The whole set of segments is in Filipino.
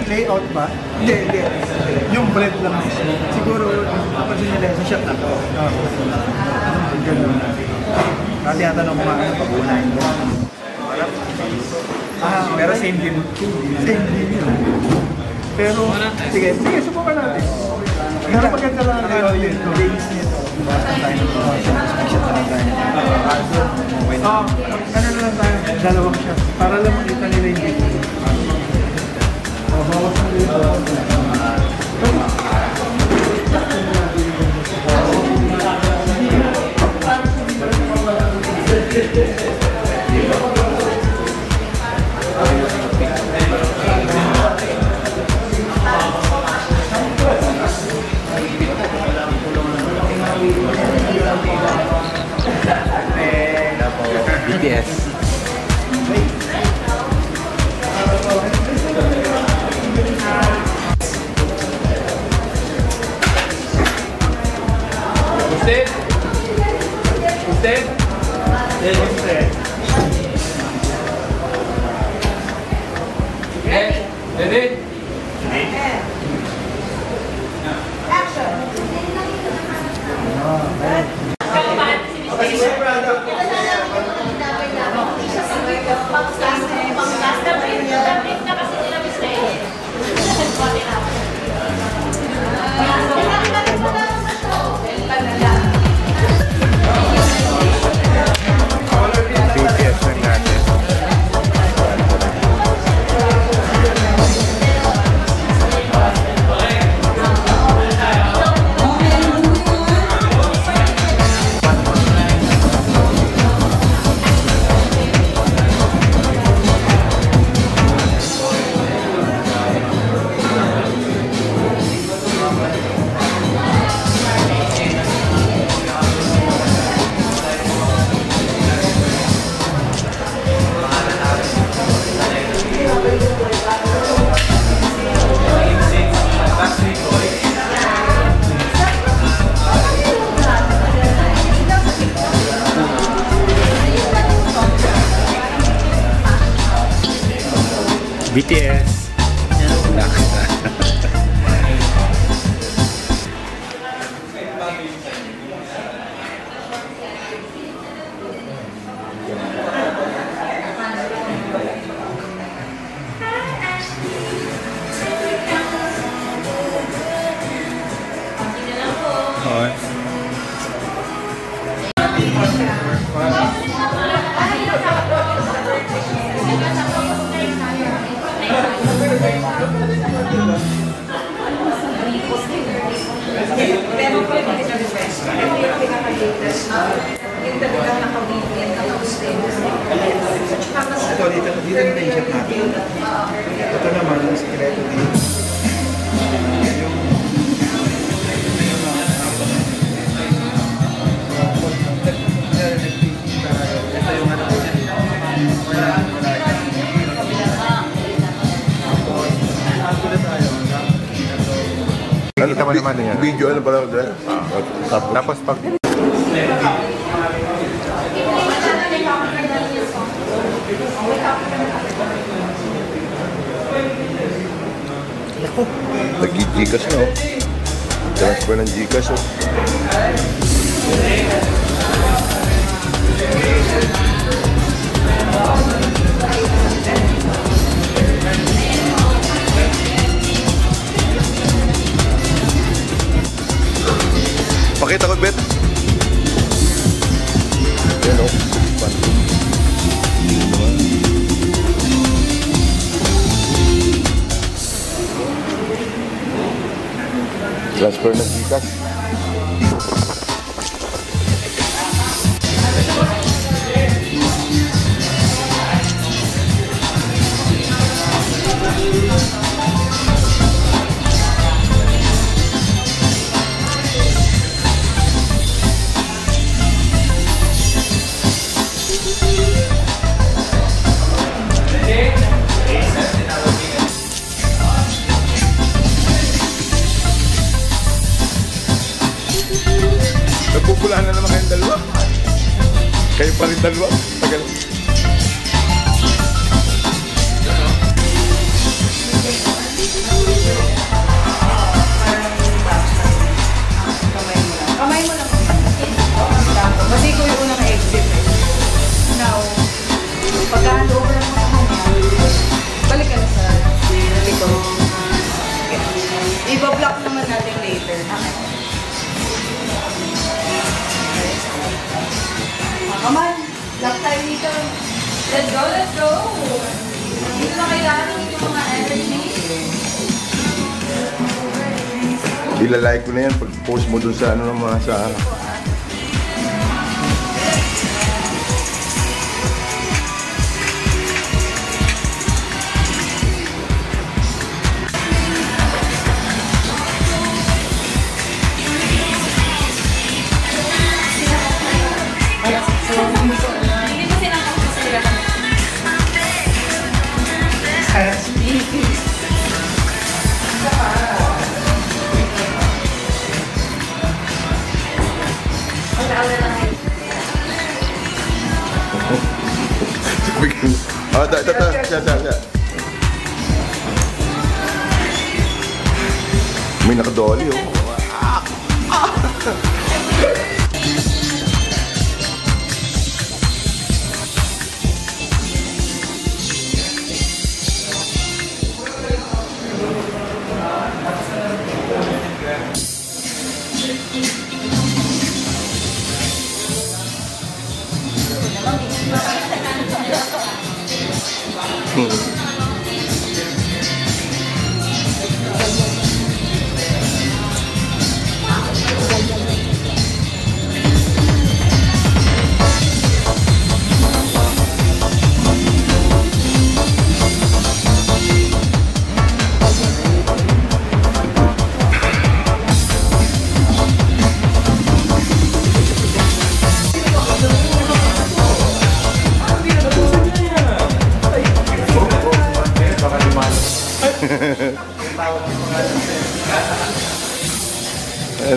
Layout ba? Hindi. Yung bread lang. Siguro, kapag nila sa shop na to. Ganun. Kasi yatanong ko mga pag-unahin ko. Pero same din. Same din yun. Pero, sige, subukan natin. Pero maganda lang ang base nito. Ano na lang tayo? Dalawang shot. Para lang makita nila yung video. BTS. Ready? Action! BTS. Ito, dito na i-shot natin. Ito naman, yung sikreto dito. Ito yung ano. Kita mo naman yan. Video ano pala? Tapos pag Nag-Gcash na, oh. Transfer ng Gcash, oh. Pakita ko, Bet. Yan, oh. Transfer ng Gcash. Nagpupulahan na naman kayong dalawa. Kayo pa rin dalawa. Tagal. Kamay mo lang. Kasi ko yung unang exit. Now, pagka-hand over mo sa kanya, balik ka na sa likod. Iba-block naman natin later. Come on, lock tayo dito. Let's go, let's go! Dito na kailangan yung mga energy. Ilalike ko na yan pag post mo dun sa ano ng mga sa Hindi mo sinangkap sa sila kami. Oh, da. May nakadoli, oh.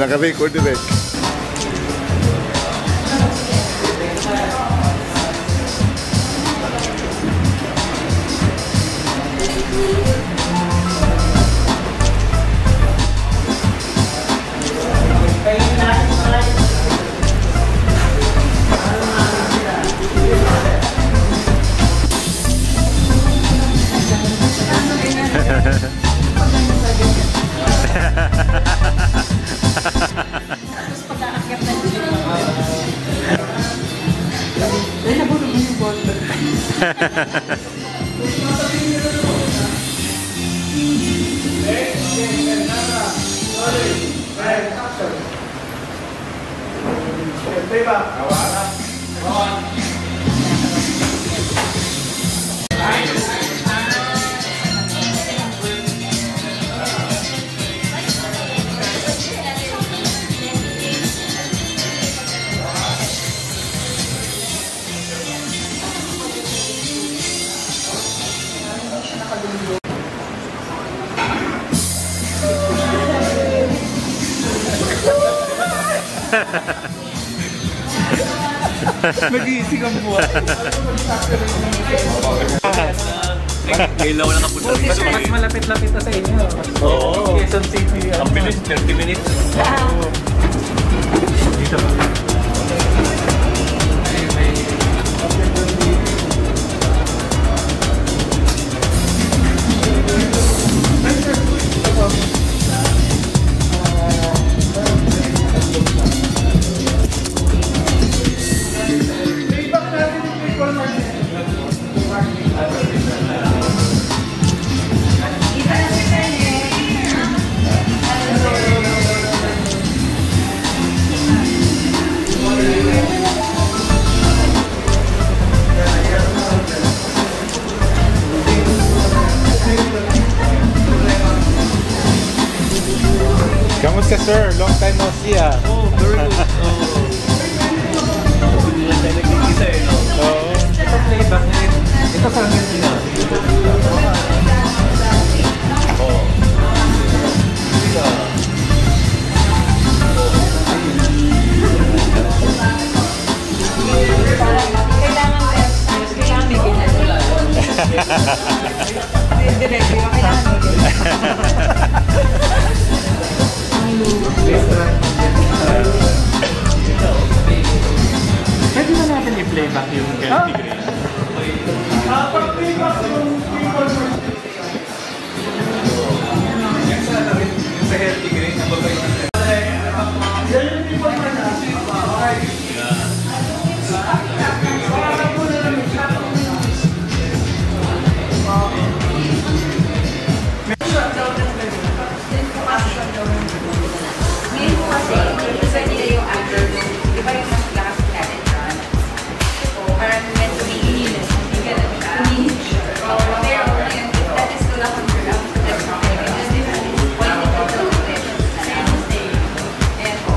Naka-record direct. Nag-iisig ang buhay. Kailaw na kapunta Buti dito siya. eh. malapit-lapit na sa inyo. Oo. Quezon City. Ang bilis, 30 minutes. Dito ba? Kamusta sir? Long time no see ah. Oh, very good. Hindi lang tayo nagkikita eh, no? Oo. Ito playback na rin. Ito sa Argentina. Oo. Kailangan may ginagawa. Diretso yung kailangan may Pwede na natin i-playback yung Healthy Grace. Sa Healthy Grace, nababay na tayo. Ngayon po kasi, isa nila yung actor nung, di ba yung mas lakas natin dyan? So, parang meant to be inis. Hindi ganun siya. Pero ngayon, that is still a confirm. That's okay. Just this political suggestions na lang. Ayan po.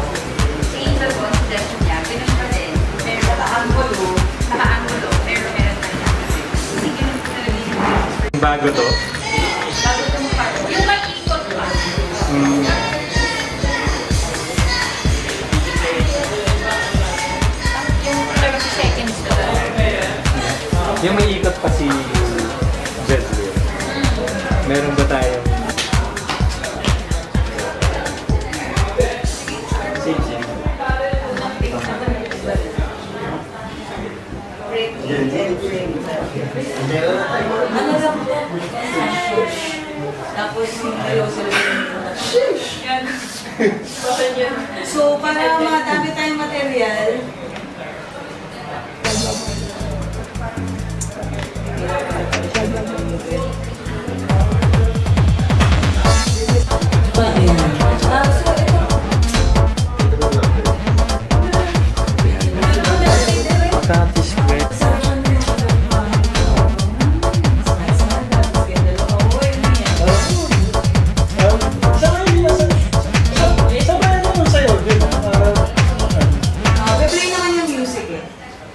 Change the suggestion niya. Ganun pa din. Pero naka-angulo, pero meron pa rin. Hindi ganun po talaga yung Bago to. bago itong part. Yung may ikot pa. Yung 30 seconds na lang. Yung may ikot pa si Jesly. Meron ba tayo? Ano lang po? Tapos yung seryoso lang. Yan. So, para madami tayong material, play naman yung music eh.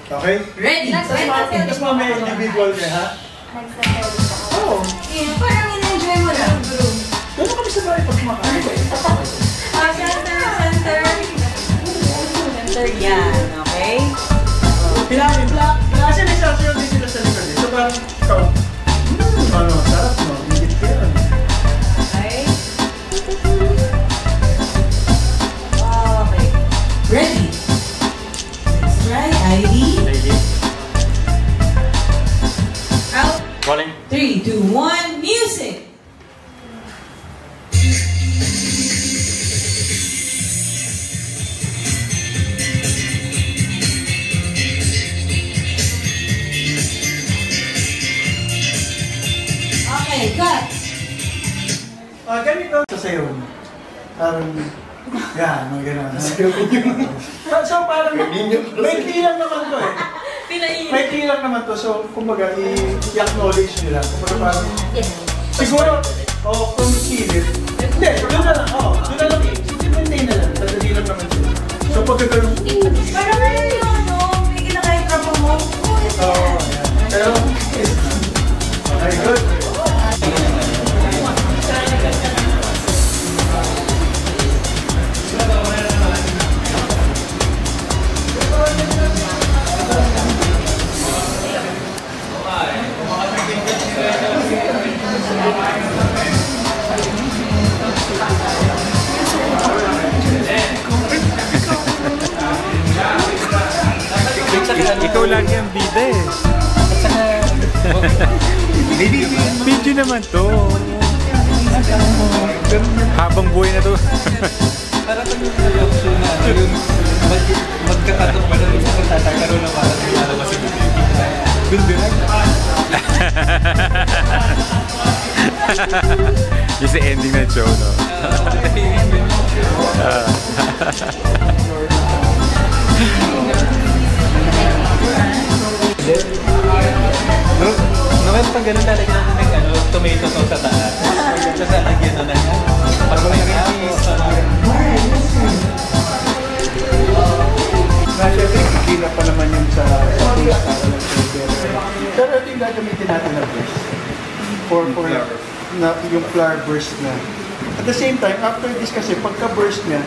Okay? Ready? Tapos mamaya individual niya, ha? Oo. Parang in-enjoy mo lang. Doon kami sa bahay pag kumakain. Center. Center yan, okay? Kasi may sasayaw din sila sa likod. So parang, ikaw, ano, sarap mo, higit ka yan. Okay. Okay. Ready? Let's try ID. Out. Calling. 3, 2, 1, music! Okay, cut! Ganito sasayaw niya. Parang, yan, mga gano'n. So parang, may key lang naman to eh. May key lang naman to. So, kumbaga, i-acknowledge nila. Kumbaga parang, siguro, kung kilid. Hindi, doon na lang. Doon na lang. Maintain na lang. Dadali lang naman sila. So, pagka ganun, Parang ano yung ano, may kinakaitrapo mo. yan. Pero, okay, good. Video naman to. Habang buhay na to. Para pag yung reaction na yung magkatato pa rin sa katatakaroon na parang pinalawa si Bibi. Gundo lang. Yung sa ending na show, no? Naman pag ganun talaga ng tomato sauce sa taas. Tapos lalagyan na nga. Parang may cheese. Siyempre, kikila pa naman yun sa tula para lang sa pero ito yung gagamitin natin na burst. For yung flour burst na. At the same time, after this kasi, pagka-burst niya,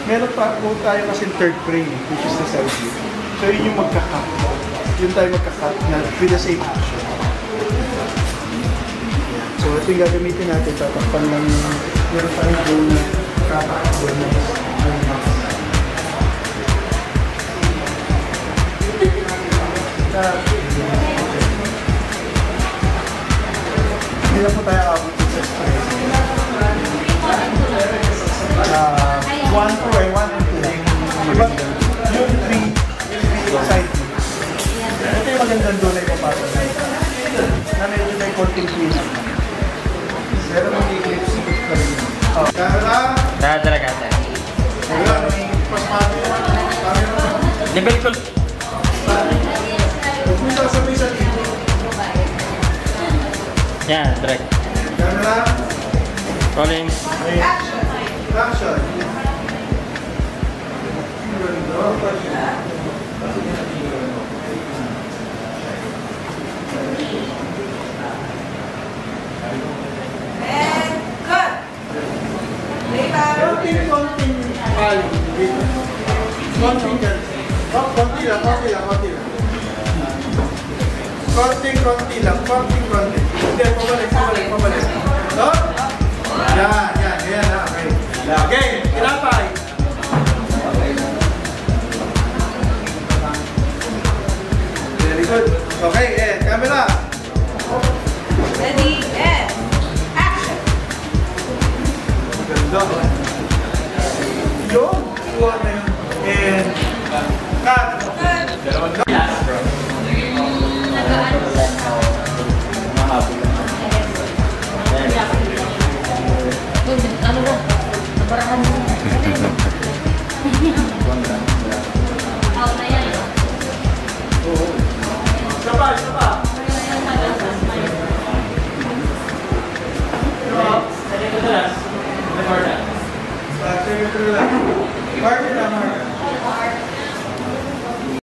meron pa po tayo kasi third frame, which is the side view. So yun yung magka-cut. Yun tayo magka-cut na with the same action. So ito yung gagamitin natin, tatakpan lang yung meron pa rin doon na katakpan na hindi na po tayo abot sa spray. 1 and 2. But yung 3 side view. Ito yung magandang doon ay papasok na medyo may konting clean up. Pero mag-eclipse ka rin. Camera! Talaga. Wala, may pasmado yun. Level ko. Huwag mo sasabihin sa dito. Yan, direct. Camera! Rolling. Action! Konting-konti lang. Hindi, pabalik. No? Yan. Okay, tinapay. Very good. Okay, camera. Ready, and action! Ganda. Yun. Kuha na yun. And cut.